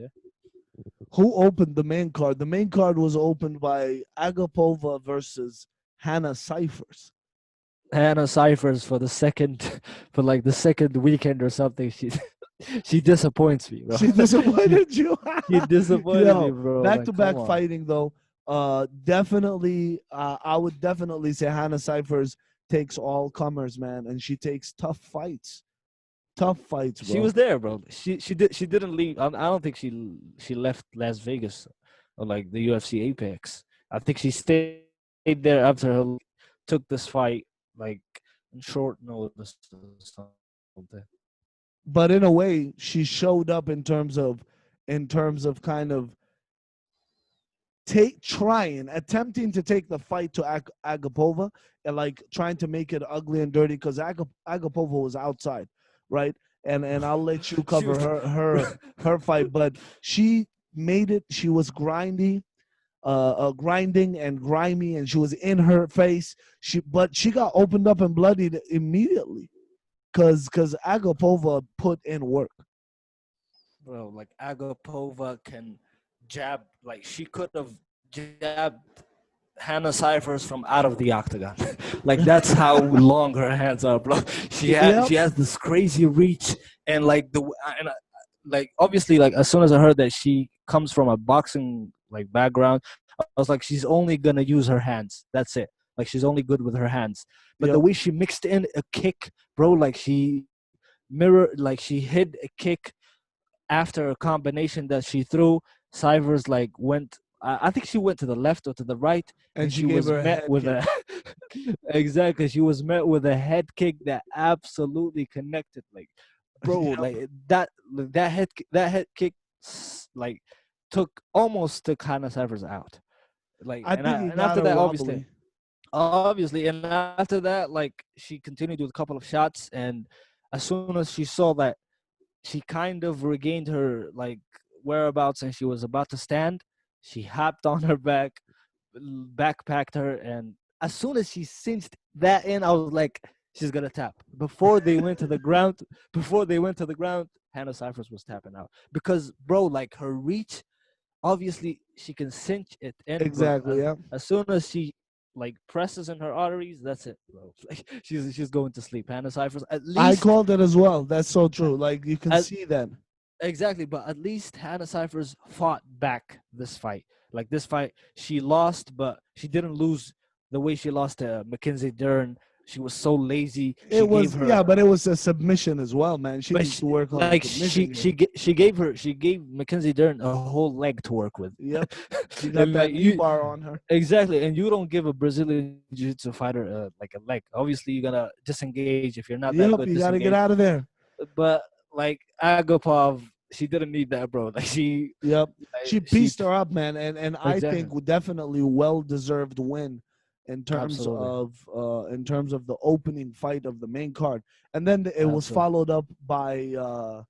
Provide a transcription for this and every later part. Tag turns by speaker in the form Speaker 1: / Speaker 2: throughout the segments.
Speaker 1: Yeah.
Speaker 2: Who opened the main card? The main card was opened by Agapova versus Hannah Cyphers.
Speaker 1: Hannah Cyphers for the second, for like the second weekend or something. She she disappoints me, bro.
Speaker 2: She
Speaker 1: she
Speaker 2: disappointed you.
Speaker 1: she disappointed me,
Speaker 2: Yo,
Speaker 1: bro.
Speaker 2: back
Speaker 1: Like,
Speaker 2: to
Speaker 1: come
Speaker 2: back
Speaker 1: on.
Speaker 2: fighting though. Definitely. I would definitely say Hannah Cyphers takes all comers, man, and she takes tough fights. Tough fights,
Speaker 1: She
Speaker 2: bro.
Speaker 1: was there, bro. She didn't leave. I don't think she left Las Vegas or like the UFC Apex. I think she stayed there after her took this fight like in short notice or something.
Speaker 2: But in a way, she showed up in terms of kind of attempting to take the fight to Agapova and like trying to make it ugly and dirty because Agapova was outside, right? And I'll let you
Speaker 1: She
Speaker 2: cover
Speaker 1: was,
Speaker 2: her fight, but she made it. She was grinding and grimy, and she was in her face. She got opened up and bloodied immediately because Agapova put in work.
Speaker 1: bro. Like Agapova can jab. Like she could have jabbed Hannah Cyphers from out of the octagon. Like that's how long her hands are, bro.
Speaker 2: Yep.
Speaker 1: She has this crazy reach and like like obviously like as soon as I heard that she comes from a boxing like background, I was like she's only gonna use her hands. That's it. Like she's only good with her hands. But the
Speaker 2: Yep.
Speaker 1: way she mixed in a kick, bro, like she hit a kick after a combination that she threw. Cyphers like went. I think she went to the left or to the right,
Speaker 2: And
Speaker 1: and
Speaker 2: she
Speaker 1: she
Speaker 2: gave
Speaker 1: was
Speaker 2: her a
Speaker 1: met
Speaker 2: head
Speaker 1: with
Speaker 2: kick.
Speaker 1: a exactly. She was met with a head kick that absolutely connected. Like, bro,
Speaker 2: Yep.
Speaker 1: like that head kick, like took Hannah Cyphers out. Like,
Speaker 2: I think he
Speaker 1: and
Speaker 2: got
Speaker 1: after
Speaker 2: her
Speaker 1: that, obviously,
Speaker 2: wobbly.
Speaker 1: and after that, like she continued with a couple of shots, and as soon as she saw that she kind of regained her like whereabouts and she was about to stand, she hopped on her back, backpacked her, and as soon as she cinched that in, I was like, she's gonna tap. Before they went to the ground, Hannah Cyphers was tapping out because, bro, like her reach, obviously she can cinch it in, but
Speaker 2: Exactly. Yeah.
Speaker 1: as soon as she like presses in her arteries, that's it, bro. Like she's going to sleep. Hannah Cyphers, at
Speaker 2: I
Speaker 1: least,
Speaker 2: called it as well. That's so true. Like you can
Speaker 1: at,
Speaker 2: see that.
Speaker 1: exactly, but at least Hannah Cyphers fought back this fight. Like this fight, she lost, but she didn't lose the way she lost to Mackenzie Dern. She was so lazy. She
Speaker 2: It
Speaker 1: gave
Speaker 2: was
Speaker 1: her,
Speaker 2: yeah, but it was a submission as well, man. She
Speaker 1: but
Speaker 2: needs to work on the submission game.
Speaker 1: she gave Mackenzie Dern a whole leg to work with.
Speaker 2: Yep. She got
Speaker 1: And like
Speaker 2: that knee
Speaker 1: you,
Speaker 2: bar on her.
Speaker 1: exactly, and you don't give a Brazilian jiu-jitsu fighter like a leg. Obviously, you're gonna disengage if you're not that good.
Speaker 2: Yep, you got to
Speaker 1: Disengage,
Speaker 2: get out of there.
Speaker 1: but like Agapov, she didn't need that, bro. Like
Speaker 2: Yep. She
Speaker 1: she
Speaker 2: pieced her up, man, and I
Speaker 1: exactly,
Speaker 2: think definitely well deserved win
Speaker 1: absolutely.
Speaker 2: in terms of the opening fight of the main card. And then it was
Speaker 1: Absolutely.
Speaker 2: followed up by what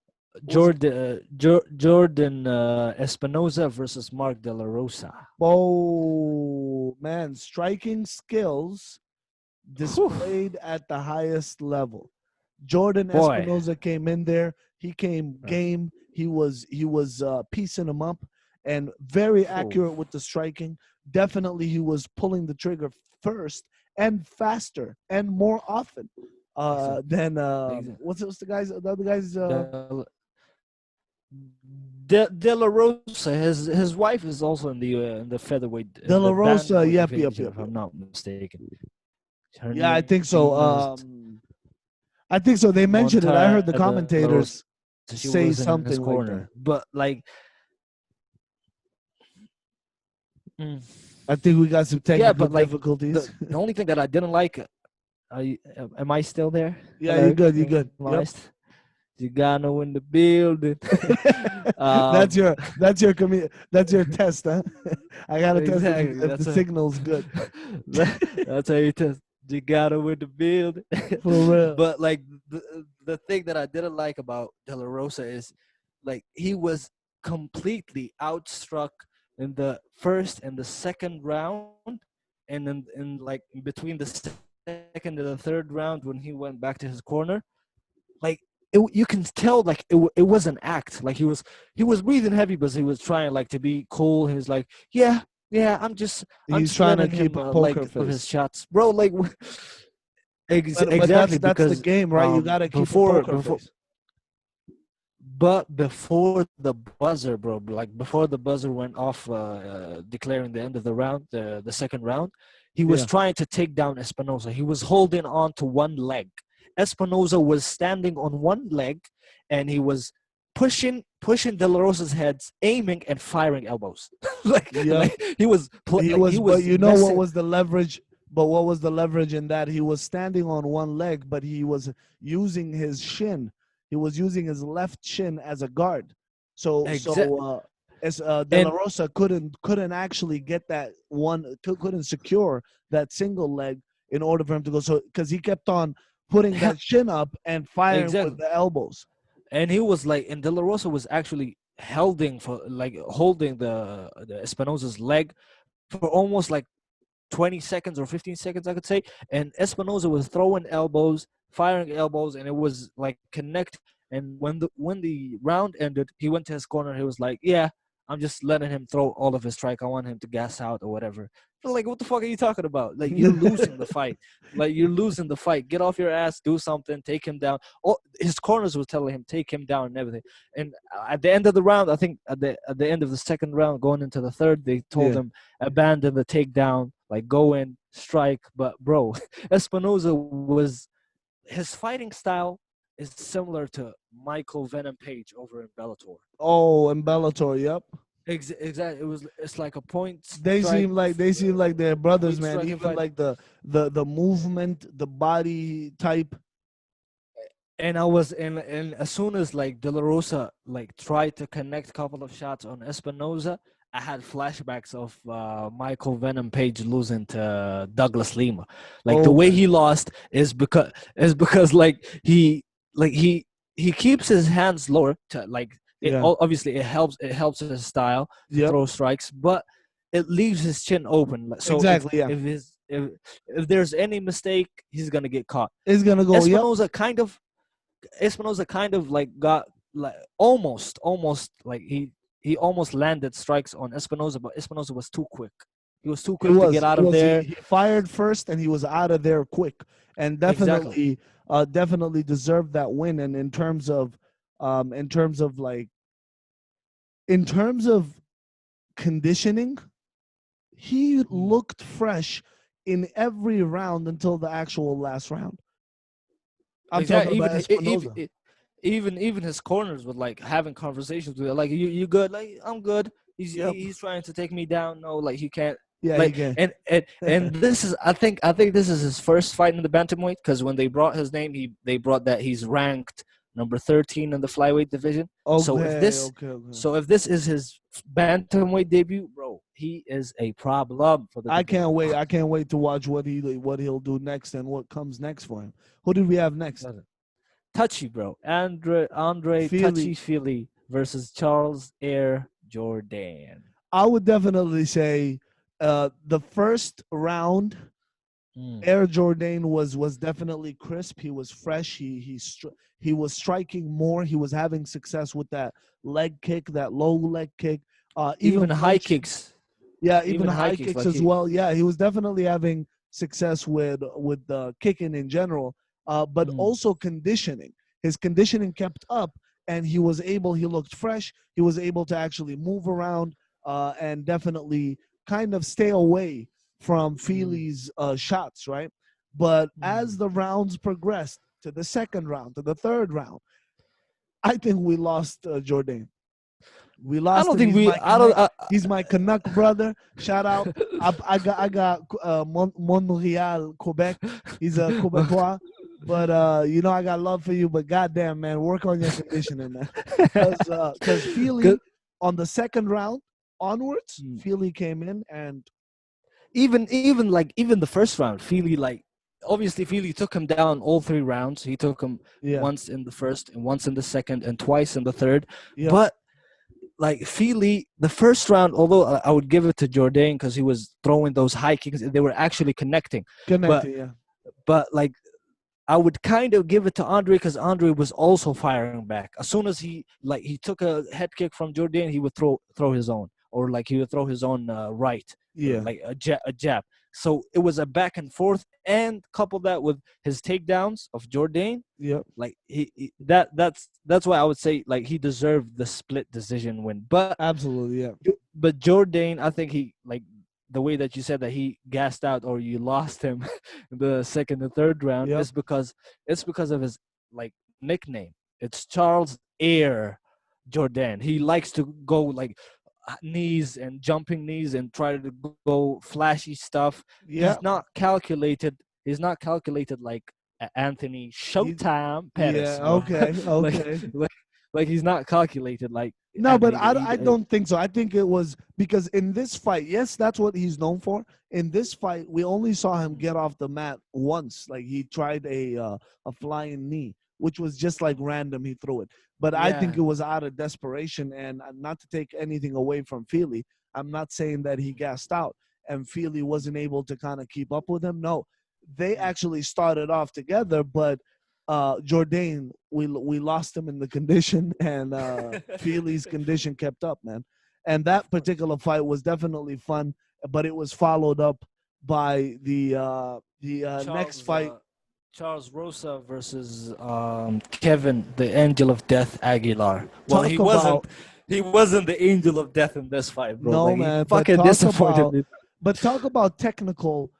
Speaker 2: was it?
Speaker 1: Jordan Espinoza versus Mark De La Rosa.
Speaker 2: Oh, man, striking skills
Speaker 1: Whew.
Speaker 2: displayed at the highest level. Jordan
Speaker 1: Boy.
Speaker 2: Espinoza came in there. He came game. He was piecing him up and very
Speaker 1: Whew.
Speaker 2: accurate with the striking. Definitely, he was pulling the trigger first and faster and more often
Speaker 1: Exactly.
Speaker 2: than
Speaker 1: Exactly.
Speaker 2: what's the other guys
Speaker 1: De La Rosa, his wife is also in the featherweight in
Speaker 2: De
Speaker 1: the
Speaker 2: La Rosa.
Speaker 1: bantamweight
Speaker 2: Yep,
Speaker 1: division,
Speaker 2: yep,
Speaker 1: if
Speaker 2: yep,
Speaker 1: I'm
Speaker 2: yep.
Speaker 1: not mistaken. Her
Speaker 2: Yeah, I
Speaker 1: name
Speaker 2: think so.
Speaker 1: is
Speaker 2: I think so. They mentioned it. I
Speaker 1: Montana
Speaker 2: heard the
Speaker 1: De La Rosa.
Speaker 2: commentators
Speaker 1: She was in
Speaker 2: say
Speaker 1: his
Speaker 2: something
Speaker 1: corner,
Speaker 2: like that.
Speaker 1: but like, mm,
Speaker 2: I think we got some
Speaker 1: yeah,
Speaker 2: technical
Speaker 1: but like
Speaker 2: difficulties.
Speaker 1: the only thing that I didn't like. Am I still there?
Speaker 2: Yeah, you
Speaker 1: Hello,
Speaker 2: good. You good.
Speaker 1: am I
Speaker 2: Yep.
Speaker 1: Gigano in the building.
Speaker 2: that's
Speaker 1: um,
Speaker 2: your test, huh? I gotta test
Speaker 1: exactly.
Speaker 2: if the signal's good.
Speaker 1: That's how you test Gigano in the building.
Speaker 2: For real.
Speaker 1: But like the thing that I didn't like about De La Rosa is like he was completely outstruck in the first and the second round, and in like in between the second and the third round when he went back to his corner, like you can tell like it was an act. Like he was breathing heavy, but he was trying like to be cool. He was like, yeah, yeah, I'm
Speaker 2: He's
Speaker 1: just
Speaker 2: trying to
Speaker 1: letting
Speaker 2: keep
Speaker 1: him
Speaker 2: a poker
Speaker 1: like of his
Speaker 2: face.
Speaker 1: shots, bro. Like
Speaker 2: But
Speaker 1: exactly
Speaker 2: that's the
Speaker 1: because
Speaker 2: game, right? You gotta keep a poker
Speaker 1: before
Speaker 2: face.
Speaker 1: but before the buzzer, bro, like before the buzzer went off, declaring the end of the round, the second round, he was
Speaker 2: Yeah.
Speaker 1: trying to take down Espinoza. He was holding on to one leg. Espinoza was standing on one leg, and he was pushing De La Rosa's heads, aiming and firing elbows.
Speaker 2: Yep.
Speaker 1: like he was
Speaker 2: He
Speaker 1: like
Speaker 2: was,
Speaker 1: he
Speaker 2: but
Speaker 1: was
Speaker 2: you know what
Speaker 1: messing.
Speaker 2: was the leverage? But what was the leverage in that? He was standing on one leg, but he was using his shin. He was using his left shin as a guard.
Speaker 1: Exact
Speaker 2: As De La
Speaker 1: and
Speaker 2: Rosa couldn't actually get that one, couldn't secure that single leg in order for him to go. So because he kept on putting that shin up and firing with
Speaker 1: exactly.
Speaker 2: the elbows.
Speaker 1: And he was like, and De La Rosa was actually holding the Espinoza's leg for almost like 20 seconds or 15 seconds, I could say. And Espinoza was throwing elbows, firing elbows, and it was like connect. And when the round ended, he went to his corner. He was like, "Yeah, I'm just letting him throw all of his strike. I want him to gas out or whatever." I'm like, what the fuck are you talking about? Like you're losing the fight. Like you're losing the fight. Get off your ass, do something, take him down. Oh, his corners were telling him take him down and everything. And at the end of the round, I think at the end of the second round, going into the third, they told
Speaker 2: Yeah.
Speaker 1: him abandon the takedown, like go in, strike. But bro, Espinoza was his fighting style is similar to Michael Venom Page over in Bellator.
Speaker 2: Oh, and Bellator. Yep.
Speaker 1: Exactly. It's like a point
Speaker 2: They
Speaker 1: strike,
Speaker 2: seem like they're brothers,
Speaker 1: point
Speaker 2: man.
Speaker 1: striking
Speaker 2: Even
Speaker 1: fight.
Speaker 2: like the movement, the body type.
Speaker 1: And I was and as soon as like De La Rosa like tried to connect a couple of shots on Espinoza, I had flashbacks of Michael Venom Page losing to Douglas Lima. Like the way
Speaker 2: Okay.
Speaker 1: he lost is because like he keeps his hands lower to like
Speaker 2: Yeah.
Speaker 1: obviously it helps his style to
Speaker 2: Yep.
Speaker 1: throw strikes, but it leaves his chin open. So
Speaker 2: Exactly. Yeah.
Speaker 1: if there's any mistake, he's gonna get caught.
Speaker 2: It's gonna go. Yep.
Speaker 1: Espinoza kind of like got like almost like he almost landed strikes on Espinoza, but Espinoza was too quick. He was too
Speaker 2: It
Speaker 1: quick to
Speaker 2: was.
Speaker 1: get out
Speaker 2: It
Speaker 1: of
Speaker 2: was.
Speaker 1: there.
Speaker 2: He fired first, and he was out of there quick, and
Speaker 1: Exactly.
Speaker 2: definitely deserved that win. And in terms of like, in terms of conditioning, he
Speaker 1: Mm.
Speaker 2: looked fresh in every round until the actual last round. I'm talking
Speaker 1: Exactly.
Speaker 2: about
Speaker 1: Even
Speaker 2: Espinoza.
Speaker 1: even his corners were like having conversations with like you good, like I'm good.
Speaker 2: Yep.
Speaker 1: He's trying to take me down. No, like he can't.
Speaker 2: Yeah, he
Speaker 1: Like
Speaker 2: can.
Speaker 1: and this is I think this is his first fight in the bantamweight, because when they brought his name, they brought that he's ranked number 13 in the flyweight division. So if
Speaker 2: Okay.
Speaker 1: this
Speaker 2: Okay. Okay.
Speaker 1: so if this is his bantamweight debut, bro, he is a problem for the
Speaker 2: I
Speaker 1: division.
Speaker 2: can't wait. I can't wait to watch what he'll do next and what comes next for him. Who did we have next?
Speaker 1: Touchy, bro. Andre
Speaker 2: Feely.
Speaker 1: Touchy Feely versus Charles Air Jordan.
Speaker 2: I would definitely say the first round,
Speaker 1: Mm.
Speaker 2: Air Jordan was definitely crisp. He was fresh. He was striking more. He was having success with that leg kick, that low leg kick. Even
Speaker 1: Even high
Speaker 2: punching.
Speaker 1: kicks,
Speaker 2: Yeah, even
Speaker 1: even high
Speaker 2: high
Speaker 1: kicks,
Speaker 2: kicks
Speaker 1: like
Speaker 2: as
Speaker 1: he.
Speaker 2: well. Yeah, he was definitely having success with kicking in general, but
Speaker 1: Mm.
Speaker 2: also conditioning. His conditioning kept up, and he was able. He looked fresh. He was able to actually move around and definitely kind of stay away from
Speaker 1: Mm.
Speaker 2: Feely's shots, right? But as
Speaker 1: Mm.
Speaker 2: the rounds progressed to the second round, to the third round, I think we lost Jordan. We
Speaker 1: I
Speaker 2: lost
Speaker 1: don't
Speaker 2: him.
Speaker 1: think we. I don't.
Speaker 2: He's my Canuck brother. Shout out. I got Montreal, Quebec. He's a Quebecois. But I got love for you. But goddamn, man, work on your conditioning, man. Because
Speaker 1: Good.
Speaker 2: Feely on the second round onwards,
Speaker 1: Mm.
Speaker 2: Feely came in and
Speaker 1: Even the first round, Feely like obviously Feely took him down all three rounds. He took him
Speaker 2: yeah,
Speaker 1: once in the first and once in the second and twice in the third.
Speaker 2: yep,
Speaker 1: But like Feely, the first round, although I would give it to Jordan because he was throwing those high kicks, they were actually connecting. But
Speaker 2: connected, yeah.
Speaker 1: but like I would kind of give it to Andre because Andre was also firing back. As soon as he took a head kick from Jordan, he would throw his own, or like he would throw his own right,
Speaker 2: Yeah.
Speaker 1: like a jab. So it was a back and forth, and couple that with his takedowns of Jordan,
Speaker 2: Yep.
Speaker 1: like that's why I would say like he deserved the split decision win.
Speaker 2: Absolutely. Yeah.
Speaker 1: But Jordan, I think he like the way that you said that he gassed out or you lost him in the second and third round
Speaker 2: Yep.
Speaker 1: is because it's because of his like nickname. It's Charles Air Jordan. He likes to go like knees and jumping knees and try to go flashy stuff.
Speaker 2: Yeah.
Speaker 1: He's not calculated like Anthony
Speaker 2: He,
Speaker 1: Showtime Pettis,
Speaker 2: yeah.
Speaker 1: bro.
Speaker 2: Okay.
Speaker 1: like,
Speaker 2: Okay.
Speaker 1: like like he's not calculated like
Speaker 2: No, but
Speaker 1: Anthony.
Speaker 2: I don't think so. I think it was because in this fight, yes, that's what he's known for. In this fight, we only saw him get off the mat once. Like he tried a flying knee, which was just like random. He threw it, but I think
Speaker 1: Yeah.
Speaker 2: it was out of desperation. And not to take anything away from Feely, I'm not saying that he gassed out and Feely wasn't able to kind of keep up with him. No, they
Speaker 1: Mm.
Speaker 2: actually started off together, but Jordan, we lost him in the condition, and Feely's condition kept up, man. And that particular fight was definitely fun, but it was followed up by the next
Speaker 1: Charles
Speaker 2: fight.
Speaker 1: Charles Rosa versus Kevin, the Angel of Death Aguilar. Well,
Speaker 2: Talk about
Speaker 1: he wasn't the Angel of Death in this fight, bro.
Speaker 2: no
Speaker 1: Like he
Speaker 2: man, but
Speaker 1: fucking disappointed me.
Speaker 2: talk about technical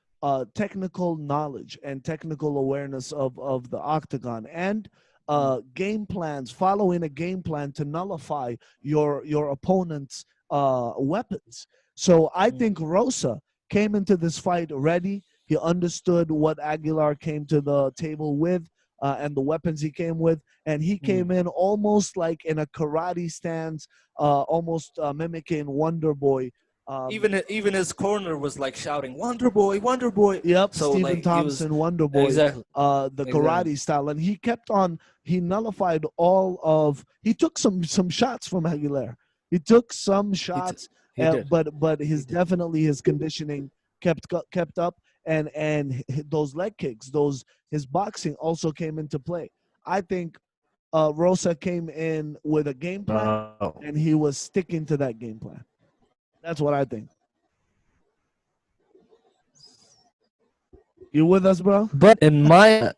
Speaker 2: knowledge and technical awareness of the octagon and
Speaker 1: Mm,
Speaker 2: game plans, following a game plan to nullify your opponent's weapons. So I
Speaker 1: mm,
Speaker 2: think Rosa came into this fight ready. He understood what Aguilar came to the table with, and the weapons he came with, and he came
Speaker 1: mm.
Speaker 2: in almost like in a karate stance, almost mimicking Wonder Boy.
Speaker 1: Even his corner was like shouting Wonder Boy.
Speaker 2: Yep,
Speaker 1: So
Speaker 2: Stephen
Speaker 1: like he was
Speaker 2: Thompson, Wonder Boy,
Speaker 1: exactly
Speaker 2: the
Speaker 1: exactly.
Speaker 2: karate style, and he kept on. He nullified all of. He took some shots from Aguilera. He took some
Speaker 1: He t-
Speaker 2: shots,
Speaker 1: he did
Speaker 2: but
Speaker 1: he
Speaker 2: his
Speaker 1: did.
Speaker 2: definitely his conditioning kept up, and those leg kicks, those his boxing also came into play. I think Rosa came in with a game plan,
Speaker 1: Bro.
Speaker 2: and he was sticking to that game plan. That's what I think. You with us, bro?
Speaker 1: But in my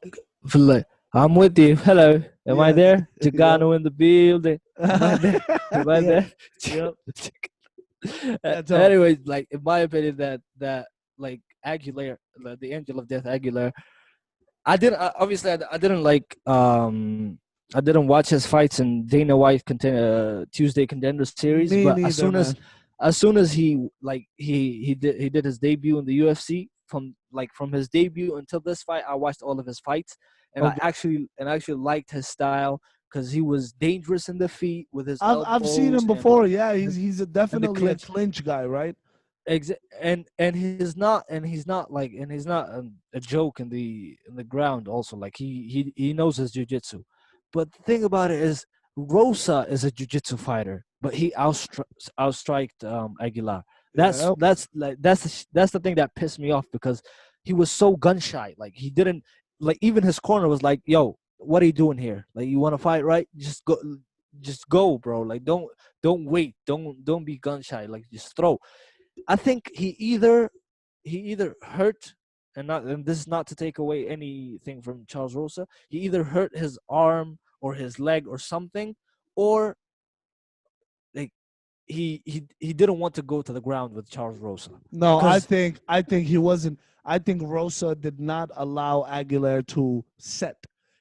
Speaker 1: I'm with you. Hello. Am I
Speaker 2: Yeah.
Speaker 1: there?
Speaker 2: Yep.
Speaker 1: Chicano in the building. Am I there? Am I
Speaker 2: Yeah.
Speaker 1: there?
Speaker 2: Yep. That's all.
Speaker 1: Anyways, like in my opinion, that like Aguilera, the Angel of Death Aguilera, I didn't obviously I didn't like I didn't watch his fights in Dana White Tuesday Contender Series,
Speaker 2: Me
Speaker 1: but
Speaker 2: neither, man.
Speaker 1: as soon as he like he did his debut in the UFC, from his debut until this fight, I watched all of his fights, and
Speaker 2: Okay.
Speaker 1: I actually liked his style because he was dangerous in the feet with his
Speaker 2: I've seen
Speaker 1: elbows
Speaker 2: him
Speaker 1: and
Speaker 2: before. Yeah,
Speaker 1: the, and the
Speaker 2: definitely a
Speaker 1: clinch.
Speaker 2: clinch guy, right?
Speaker 1: And he's not like and he's not a joke in the ground also like he knows his jiu-jitsu, but the thing about it is Rosa is a jiu-jitsu fighter, but he outstriked Aguilar.
Speaker 2: Yeah.
Speaker 1: That's the thing that pissed me off because he was so gun shy. Like he didn't like even his corner was like, yo, what are you doing here? Like you want to fight, right? Just go, bro. Like don't wait, don't be gun shy, like just throw. I think he either hurt and this is not to take away anything from Charles Rosa. He either hurt his arm or his leg or something, or like he didn't want to go to the ground with Charles Rosa
Speaker 2: No,
Speaker 1: because
Speaker 2: I think he wasn't. I think Rosa did not allow Aguilera to set.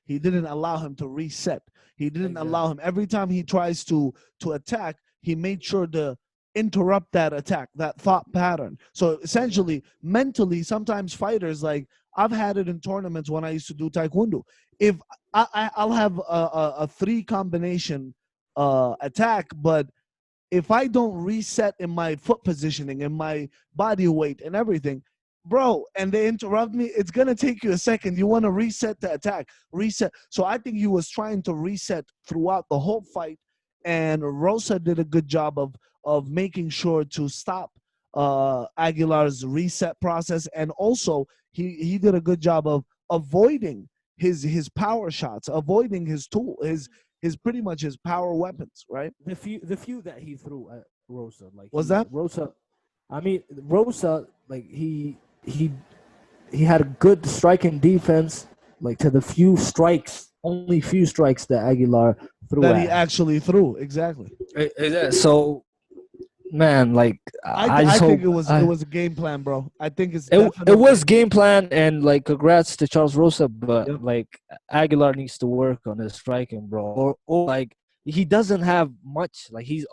Speaker 2: He didn't allow him to reset. He didn't allow
Speaker 1: exactly.
Speaker 2: him every time he tries to attack. He made sure to interrupt that attack, that thought pattern. So
Speaker 1: Yeah.
Speaker 2: essentially, mentally, sometimes fighters like I've had it in tournaments when I used to do taekwondo. If I'll have a three combination attack, but if I don't reset in my foot positioning and my body weight and everything, bro, and they interrupt me, it's gonna take you a second. You want to reset the attack, reset. So I think he was trying to reset throughout the whole fight, and Rosa did a good job of making sure to stop Aguilar's reset process, and also he did a good job of avoiding his power shots, avoiding his tool, his pretty much his power weapons, right?
Speaker 1: The few that he threw at Rosa, like
Speaker 2: Was that?
Speaker 1: Rosa. I mean, Rosa, like he had a good striking defense, like to the only few strikes that Aguilar threw
Speaker 2: That
Speaker 1: at
Speaker 2: he
Speaker 1: him.
Speaker 2: actually threw, exactly.
Speaker 1: So, man, like I
Speaker 2: I
Speaker 1: just hope
Speaker 2: think it was a game plan, bro. I think it's
Speaker 1: it
Speaker 2: definitely
Speaker 1: was game plan, and like congrats to Charles Rosa, but
Speaker 2: Yep.
Speaker 1: like Aguilar needs to work on his striking, bro. Or like he doesn't have much. Like he's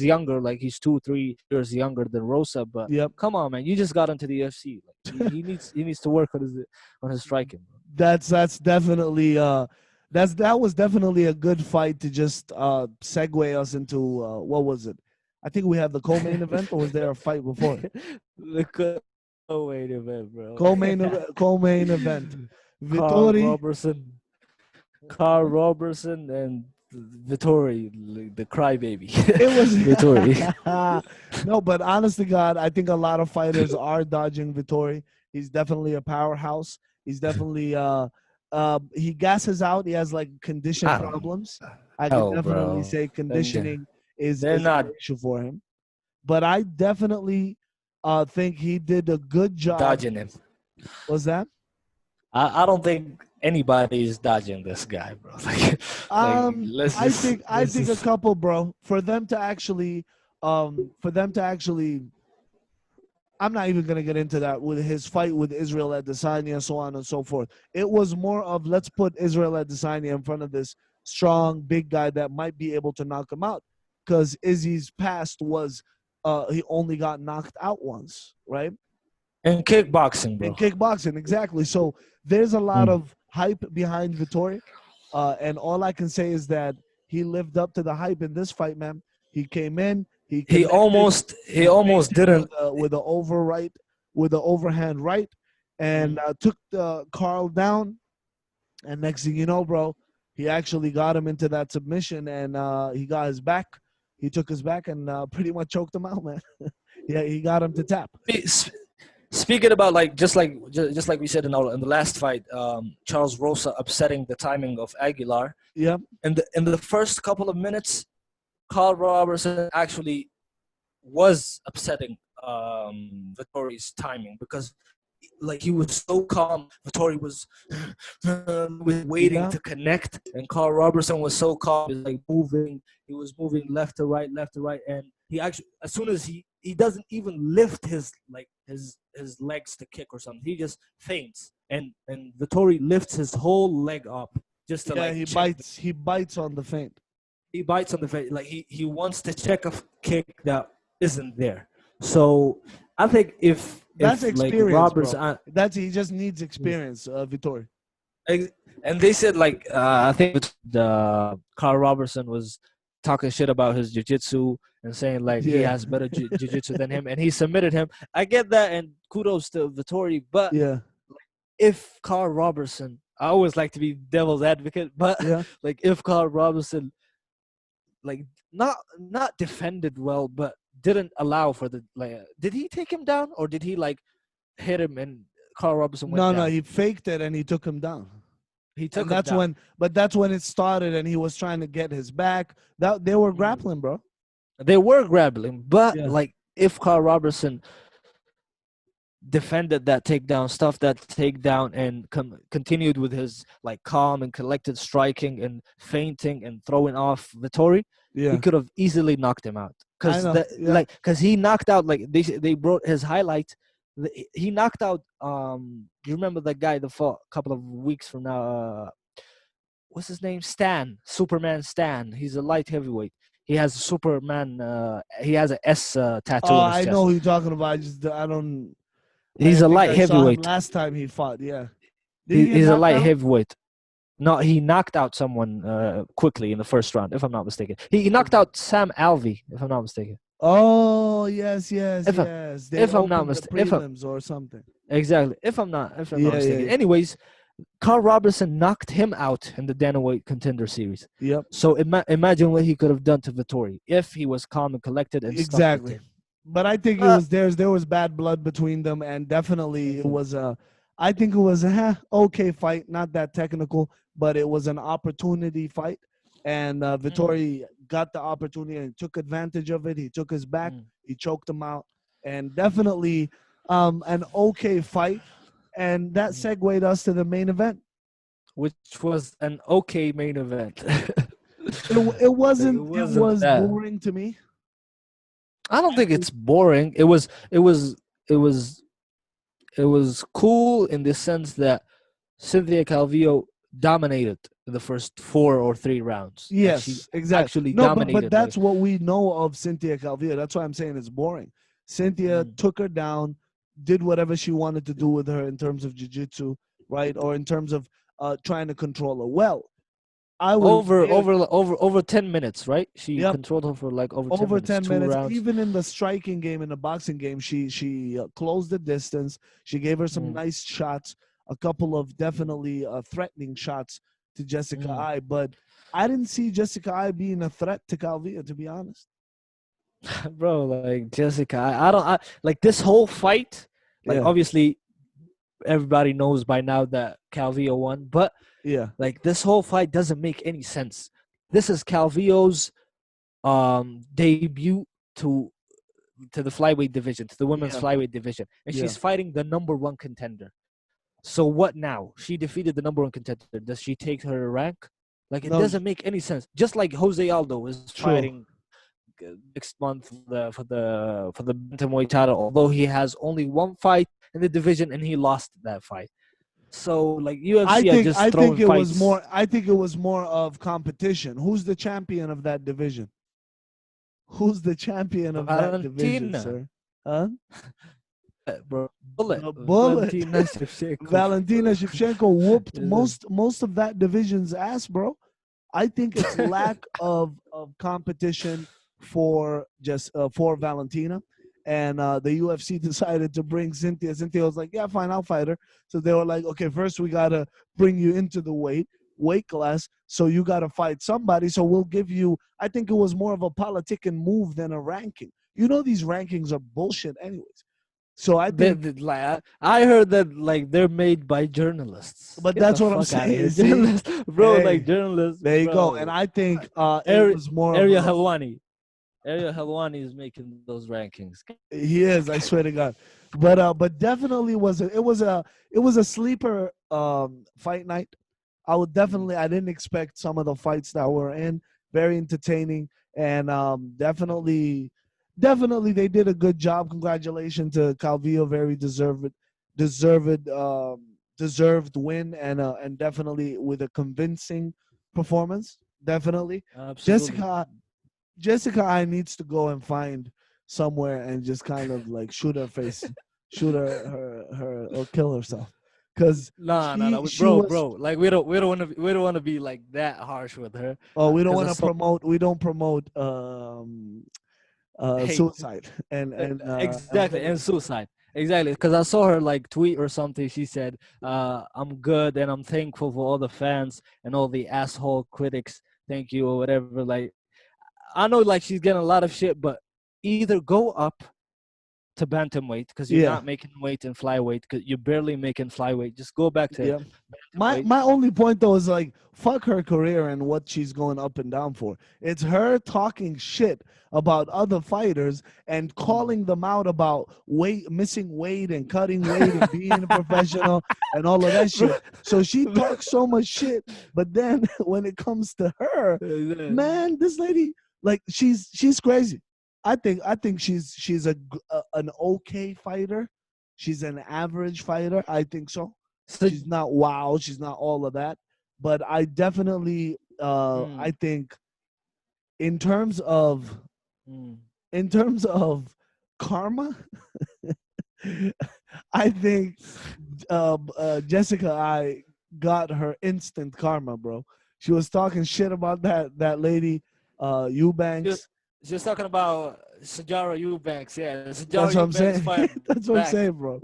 Speaker 1: younger, like he's 2-3 years younger than Rosa, but
Speaker 2: Yep.
Speaker 1: come on, man, you just got into the UFC. Like he needs to work on his striking. Bro.
Speaker 2: That's definitely that was definitely a good fight to just segue us into what was it? I think we had the co-main event, or was there a fight before?
Speaker 1: Wait a minute, bro.
Speaker 2: Co-main event.
Speaker 1: Carl
Speaker 2: Vittori.
Speaker 1: Robertson, and Vittori, like, the crybaby.
Speaker 2: It was
Speaker 1: Vittori.
Speaker 2: no, but honest to God, I think a lot of fighters are dodging Vittori. He's definitely a powerhouse. He's definitely he gasses out. He has like condition
Speaker 1: Ah,
Speaker 2: problems. I
Speaker 1: hell,
Speaker 2: could definitely
Speaker 1: bro.
Speaker 2: say conditioning is
Speaker 1: they're
Speaker 2: an
Speaker 1: not
Speaker 2: issue for him. But I definitely think he did a good job.
Speaker 1: dodging him.
Speaker 2: Was that?
Speaker 1: I don't think anybody is dodging this guy, bro.
Speaker 2: I think a couple, bro. For them to actually I'm not even gonna get into that with his fight with Israel Adesanya, so on and so forth. It was more of let's put Israel Adesanya in front of this strong big guy that might be able to knock him out. Because Izzy's past was he only got knocked out once, right?
Speaker 1: in kickboxing, bro.
Speaker 2: In kickboxing, exactly. So there's a lot of hype behind Vittori, and all I can say is that he lived up to the hype in this fight, man. He came in, he connected,
Speaker 1: almost didn't.
Speaker 2: with the overhand right, and took Carl down. And next thing you know, bro, he actually got him into that submission, and he got his back. He took his back and pretty much choked him out, man. Yeah, he got him to tap.
Speaker 1: Speaking about like just like we said in the last fight, Charles Rosa upsetting the timing of Aguilar.
Speaker 2: Yeah.
Speaker 1: In the first couple of minutes, Carl Robertson actually was upsetting Vittori's timing because like he was so calm. Vittori was waiting to connect, and Carl Robertson was so calm. He was like moving. He was moving left to right, and he actually, as soon as he doesn't even lift his legs to kick or something. He just feints, and Vittori lifts his whole leg up just to
Speaker 2: he bites on the feint.
Speaker 1: He bites on the feint, like he wants to check a kick that isn't there. So I think if
Speaker 2: experience,
Speaker 1: like Roberts,
Speaker 2: he just needs experience, Vittori.
Speaker 1: And they said like I think the Carl Robertson was talking shit about his jiu-jitsu and saying like he has better jiu-jitsu than him, and he submitted him. I get that, and kudos to Vittori, but if Carl Robertson, I always like to be devil's advocate, but like if Carl Robertson like not defended well, but didn't allow for the did he take him down, or did he like hit him and Carl Robertson went down?
Speaker 2: No, he faked it and he took him down.
Speaker 1: He took
Speaker 2: him down. That's when it started, and he was trying to get his back. That they were grappling, bro.
Speaker 1: They were grappling, but like if Carl Robertson defended that takedown and continued with his like calm and collected striking and feinting and throwing off Vittori, he could have easily knocked him out. Because he knocked out, like they brought his highlight. He knocked out. You remember that guy that fought a couple of weeks from now? What's his name? Superman Stan. He's a light heavyweight. He has a Superman. He has an S tattoo.
Speaker 2: Oh, I know who you're talking about. I don't.
Speaker 1: He's a light heavyweight.
Speaker 2: Last time he fought,
Speaker 1: he's a light heavyweight. No, he knocked out someone quickly in the first round, if I'm not mistaken. He knocked out Sam Alvey, if I'm not mistaken.
Speaker 2: Oh yes.
Speaker 1: If I'm not mistaken,
Speaker 2: or something.
Speaker 1: Exactly. If I'm not mistaken. Anyways, Carl Robertson knocked him out in the Dana White Contender Series.
Speaker 2: Yep.
Speaker 1: So imagine what he could have done to Vittori if he was calm and collected and
Speaker 2: exactly. But I think it was there was bad blood between them, and definitely it was I think it was a okay fight, not that technical, but it was an opportunity fight. And
Speaker 1: Mm,
Speaker 2: Vittori got the opportunity and took advantage of it. He took his back,
Speaker 1: mm.
Speaker 2: he choked him out, and definitely an okay fight. And that
Speaker 1: Mhm.
Speaker 2: segued us to the main event.
Speaker 1: Which was an okay main event.
Speaker 2: It
Speaker 1: Like it
Speaker 2: wasn't. It
Speaker 1: wasn't
Speaker 2: was
Speaker 1: that.
Speaker 2: boring to me.
Speaker 1: I don't
Speaker 2: I
Speaker 1: think
Speaker 2: think
Speaker 1: it's boring. It was it was cool in the sense that Cynthia Calvillo dominated in the first 4 or 3 rounds. Like she
Speaker 2: yes, exactly.
Speaker 1: actually
Speaker 2: No, but
Speaker 1: dominated. Like
Speaker 2: that's what we know of Cynthia Calvillo. That's why I'm saying it's boring. Cynthia
Speaker 1: mm.
Speaker 2: took her down, did whatever she wanted to do with her in terms of jiu-jitsu, right, or in terms of trying to control her. Well, I was very
Speaker 1: over 10 minutes, right? She
Speaker 2: yep,
Speaker 1: controlled her for like over ten
Speaker 2: over
Speaker 1: minutes,
Speaker 2: 10
Speaker 1: two
Speaker 2: minutes.
Speaker 1: rounds.
Speaker 2: Even in the striking game, in the boxing game, she closed the distance. She gave her some
Speaker 1: Mm,
Speaker 2: nice shots, a couple of definitely threatening shots to Jessica
Speaker 1: mm.
Speaker 2: I. But I didn't see Jessica I being a threat to Calvillo, to be honest.
Speaker 1: Bro, like Jessica, I don't I, like this whole fight. Like
Speaker 2: Yeah,
Speaker 1: obviously everybody knows by now that Calvillo won, but
Speaker 2: yeah,
Speaker 1: like this whole fight doesn't make any sense. This is Calvillo's debut to to the flyweight division, to the women's
Speaker 2: yeah,
Speaker 1: flyweight division, and
Speaker 2: yeah.
Speaker 1: she's fighting the number one contender. So what now? She defeated the number one contender. Does she take her rank? Like it
Speaker 2: No,
Speaker 1: doesn't make any sense. Just like Jose Aldo is
Speaker 2: true.
Speaker 1: fighting next month for the bantamweight title, although he has only one fight in the division and he lost that fight. So like UFC are just
Speaker 2: I think
Speaker 1: throwing
Speaker 2: it was
Speaker 1: fights.
Speaker 2: more. I think it was more of competition. Who's the champion of that division? Who's the champion of that division,
Speaker 1: Valentina,
Speaker 2: sir? Huh?
Speaker 1: bro, bullet,
Speaker 2: The bullet.
Speaker 1: Valentina Shevchenko.
Speaker 2: Valentina Shevchenko whooped
Speaker 1: Is
Speaker 2: most of that division's ass, bro. I think it's lack of competition for just for Valentina, and the UFC decided to bring Cynthia. Cynthia was like, "Yeah, fine, I'll fight her." So they were like, "Okay, first we gotta bring you into the weight class, so you gotta fight somebody. So we'll give you." I think it was more of a politicking move than a ranking. You know, these rankings are bullshit, anyways. So I think,
Speaker 1: like I heard that like they're made by journalists.
Speaker 2: but
Speaker 1: Get the
Speaker 2: that's what I'm
Speaker 1: fuck out of here,
Speaker 2: saying. See,
Speaker 1: journalists, bro. Like
Speaker 2: hey,
Speaker 1: journalists,
Speaker 2: there you go. And
Speaker 1: bro.
Speaker 2: I think it
Speaker 1: Area
Speaker 2: was more of
Speaker 1: Area
Speaker 2: a
Speaker 1: Helwani, Area Helwani is making those rankings.
Speaker 2: he is, I swear to God. But definitely was it was a sleeper fight night. I would
Speaker 1: Mm.
Speaker 2: definitely I didn't expect some of the fights that were in very entertaining and definitely they did a good job. Congratulations to Calvillo, very deserved win and definitely with a convincing performance. Definitely.
Speaker 1: Absolutely.
Speaker 2: Jessica Jessica I needs to go and find somewhere and just kind of like shoot her face, shoot her or kill herself, because
Speaker 1: Nah, nah, nah.
Speaker 2: she
Speaker 1: Bro,
Speaker 2: was.
Speaker 1: bro. Like we don't want to be like that harsh with her.
Speaker 2: Oh, we don't
Speaker 1: Because
Speaker 2: want
Speaker 1: I
Speaker 2: to
Speaker 1: saw.
Speaker 2: promote. We don't promote
Speaker 1: Hate.
Speaker 2: suicide and
Speaker 1: Exactly, and suicide. Exactly, because I saw her like tweet or something. She said, "I'm good and I'm thankful for all the fans and all the asshole critics. Thank you or whatever." Like, I know like she's getting a lot of shit, but either go up to bantamweight because you're
Speaker 2: yeah.
Speaker 1: not making weight in flyweight because you're barely making flyweight. Just go back to
Speaker 2: Yeah. My
Speaker 1: bantamweight.
Speaker 2: my only point though is like fuck her career and what she's going up and down for. It's her talking shit about other fighters and
Speaker 1: Mm.
Speaker 2: calling them out about missing weight and cutting weight and being a professional and all of that
Speaker 1: Bro,
Speaker 2: shit. So she talks so much shit, but then when it comes to her, man, this lady like she's crazy. I think she's an okay fighter. She's an average fighter. I think so.
Speaker 1: so,
Speaker 2: She's not wow. She's not all of that. But I definitely,
Speaker 1: mm,
Speaker 2: I think in terms of
Speaker 1: mm.
Speaker 2: in terms of karma, I think Jessica I got her instant karma, bro. She was talking shit about that lady,
Speaker 1: Just,
Speaker 2: Eubanks.
Speaker 1: just talking about Sajara Eubanks. Yeah, Sajara
Speaker 2: That's what I'm
Speaker 1: Eubanks
Speaker 2: saying.
Speaker 1: fired
Speaker 2: That's what I'm
Speaker 1: back.
Speaker 2: saying, bro.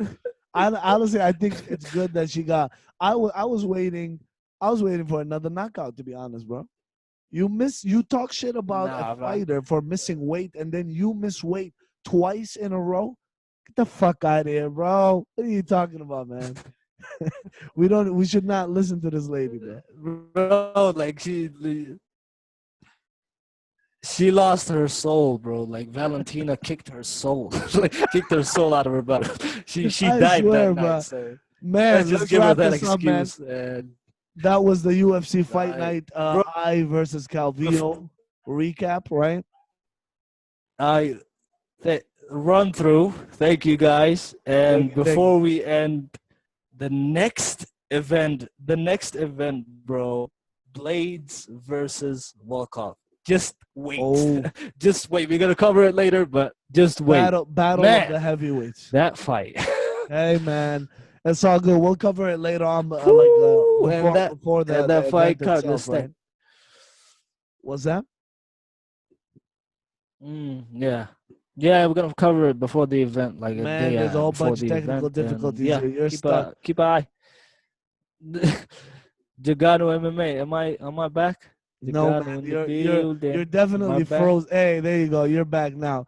Speaker 2: I honestly, I think it's good that she got. I was waiting. I was waiting for another knockout. To be honest, bro. You talk shit about a
Speaker 1: Nah, bro.
Speaker 2: fighter for missing weight, and then you miss weight twice in a row. Get the fuck out of here, bro. What are you talking about, man? We should not listen to this lady, bro.
Speaker 1: Bro, like she lost her soul, bro. Like Valentina kicked her soul, like kicked her soul out of her body. She
Speaker 2: I
Speaker 1: died that
Speaker 2: swear,
Speaker 1: night.
Speaker 2: bro.
Speaker 1: So
Speaker 2: Man,
Speaker 1: let's just
Speaker 2: let's
Speaker 1: give her
Speaker 2: wrap
Speaker 1: that
Speaker 2: this up, man.
Speaker 1: excuse. And
Speaker 2: That was the UFC Fight
Speaker 1: I,
Speaker 2: Night
Speaker 1: bro,
Speaker 2: I versus Calvillo recap, right?
Speaker 1: I run through. Thank you guys.
Speaker 2: Thank
Speaker 1: And
Speaker 2: you, thank you.
Speaker 1: before we end the next event, bro, Blades versus Volkov. Just wait.
Speaker 2: Oh,
Speaker 1: Just wait. We're gonna cover it later, but just wait.
Speaker 2: battle of
Speaker 1: Man,
Speaker 2: the heavyweights.
Speaker 1: that fight.
Speaker 2: Hey, man, it's all good. We'll cover it later on,
Speaker 1: Woo!
Speaker 2: before the
Speaker 1: that fight
Speaker 2: event
Speaker 1: card.
Speaker 2: itself, right? What's that?
Speaker 1: Yeah. Yeah, we're gonna cover it before the event, like a
Speaker 2: Man,
Speaker 1: day
Speaker 2: there's a whole
Speaker 1: before
Speaker 2: bunch of
Speaker 1: the
Speaker 2: technical
Speaker 1: event. And
Speaker 2: difficulties
Speaker 1: yeah,
Speaker 2: here. You're stuck.
Speaker 1: keep an eye. Jagano MMA. Am I back?
Speaker 2: No,
Speaker 1: Jagano
Speaker 2: man,
Speaker 1: in the building.
Speaker 2: you're
Speaker 1: Am I
Speaker 2: definitely
Speaker 1: back?
Speaker 2: froze. Hey, there you go. You're back now.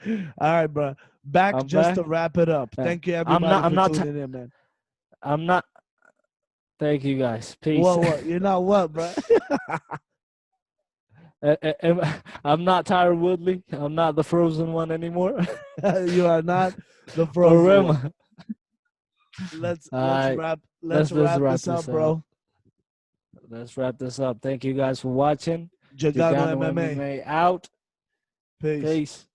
Speaker 2: All right, bro. Back
Speaker 1: I'm
Speaker 2: just
Speaker 1: back.
Speaker 2: to wrap it up.
Speaker 1: Yeah.
Speaker 2: Thank you, everybody,
Speaker 1: I'm
Speaker 2: for
Speaker 1: not.
Speaker 2: tuning in, man.
Speaker 1: I'm not. Thank you guys. Peace.
Speaker 2: What? You're not what, bro?
Speaker 1: I'm not Tyron Woodley. I'm not the frozen one anymore.
Speaker 2: You are not the
Speaker 1: Or
Speaker 2: frozen
Speaker 1: am
Speaker 2: one.
Speaker 1: I?
Speaker 2: Let's
Speaker 1: Alright,
Speaker 2: wrap
Speaker 1: let's
Speaker 2: this up, bro.
Speaker 1: Let's wrap this up. Thank you guys for watching.
Speaker 2: Jagano
Speaker 1: Jagano
Speaker 2: MMA.
Speaker 1: MMA out.
Speaker 2: Peace.
Speaker 1: Peace.